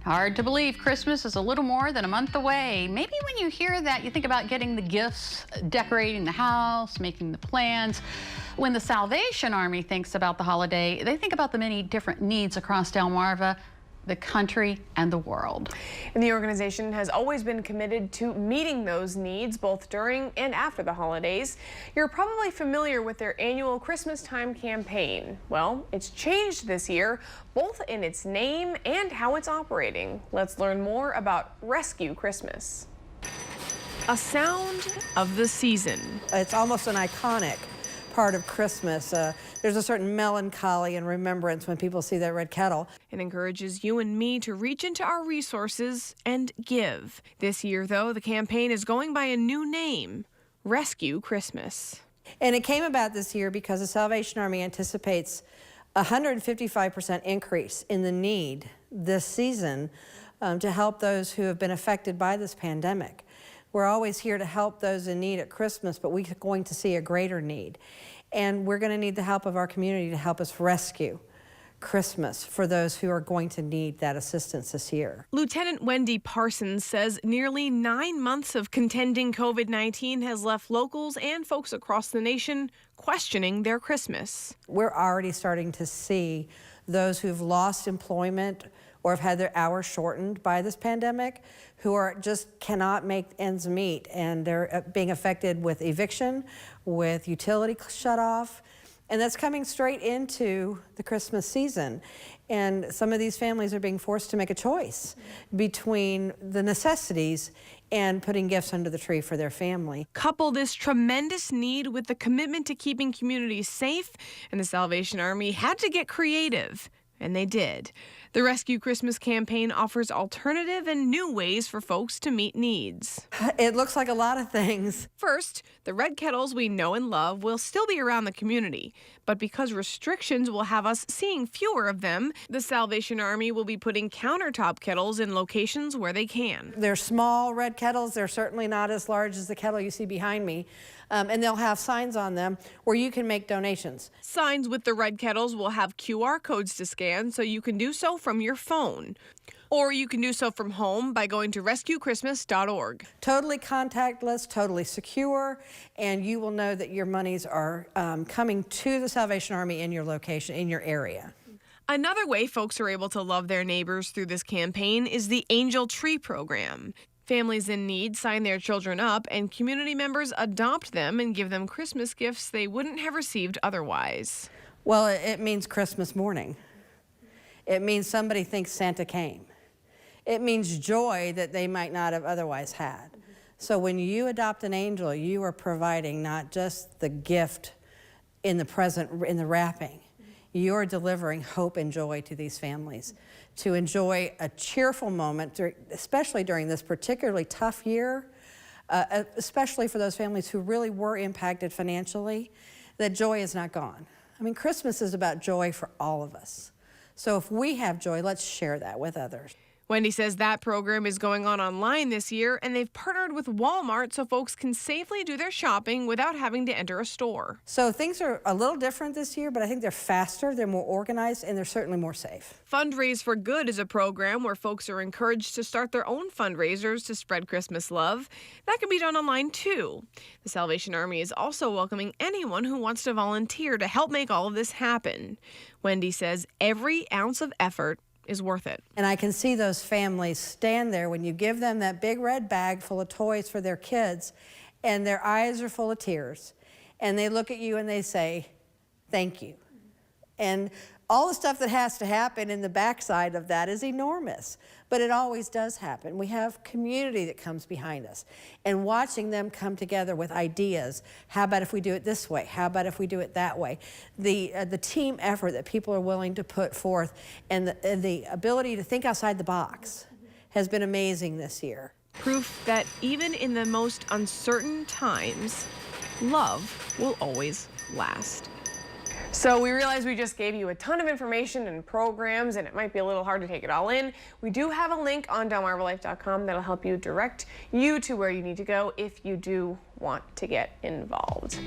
Hard to believe Christmas is a little more than a month away. Maybe when you hear that, you think about getting the gifts, decorating the house, making the plans. When the Salvation Army thinks about the holiday, they think about the many different needs across Delmarva, the country, and the world. And the organization has always been committed to meeting those needs both during and after the holidays. You're probably familiar with their annual Christmas Time campaign. Well, it's changed this year, both in its name and how it's operating. Let's learn more about Rescue Christmas. A sound of the season. It's almost an iconic part of Christmas. There's a certain melancholy and remembrance when people see that red kettle. It encourages you and me to reach into our resources and give. This year, though, the campaign is going by a new name, Rescue Christmas. And it came about this year because the Salvation Army anticipates a 155% increase in the need this season to help those who have been affected by this pandemic. We're always here to help those in need at Christmas, but we're going to see a greater need. And we're going to need the help of our community to help us rescue Christmas for those who are going to need that assistance this year. Lieutenant Wendy Parsons says nearly 9 months of contending COVID-19 has left locals and folks across the nation questioning their Christmas. We're already starting to see those who've lost employment or have had their hours shortened by this pandemic, who are just cannot make ends meet, and they're being affected with eviction, with utility shut off, and that's coming straight into the Christmas season. And some of these families are being forced to make a choice between the necessities and putting gifts under the tree for their family. Couple this tremendous need with the commitment to keeping communities safe, and the Salvation Army had to get creative. And they did. The Rescue Christmas campaign offers alternative and new ways for folks to meet needs. It looks like a lot of things. First, the red kettles we know and love will still be around the community, but because restrictions will have us seeing fewer of them, the Salvation Army will be putting countertop kettles in locations where they can. They're small red kettles. They're certainly not as large as the kettle you see behind me. And they'll have signs on them where you can make donations. Signs with the red kettles will have QR codes to scan, so you can do so from your phone. Or you can do so from home by going to rescuechristmas.org. Totally contactless, totally secure, and you will know that your monies are coming to the Salvation Army in your location, in your area. Another way folks are able to love their neighbors through this campaign is the Angel Tree program. Families in need sign their children up, and community members adopt them and give them Christmas gifts they wouldn't have received otherwise. Well, it means Christmas morning. It means somebody thinks Santa came. It means joy that they might not have otherwise had. So when you adopt an angel, you are providing not just the gift in the present, in the wrapping. You're delivering hope and joy to these families to enjoy a cheerful moment, especially during this particularly tough year, especially for those families who really were impacted financially. That joy is not gone. I mean, Christmas is about joy for all of us. So if we have joy, let's share that with others. Wendy says that program is going on online this year, and they've partnered with Walmart so folks can safely do their shopping without having to enter a store. So things are a little different this year, but I think they're faster, they're more organized, and they're certainly more safe. Fundraise for Good is a program where folks are encouraged to start their own fundraisers to spread Christmas love. That can be done online too. The Salvation Army is also welcoming anyone who wants to volunteer to help make all of this happen. Wendy says every ounce of effort is worth it. And I can see those families stand there when you give them that big red bag full of toys for their kids, and their eyes are full of tears, and they look at you and they say, thank you. And all the stuff that has to happen in the backside of that is enormous, but it always does happen. We have community that comes behind us, and watching them come together with ideas. How about if we do it this way? How about if we do it that way? The team effort that people are willing to put forth, and the ability to think outside the box has been amazing this year. Proof that even in the most uncertain times, love will always last. So we realize we just gave you a ton of information and programs, and it might be a little hard to take it all in. We do have a link on delmarvalife.com that'll help you direct you to where you need to go if you do want to get involved.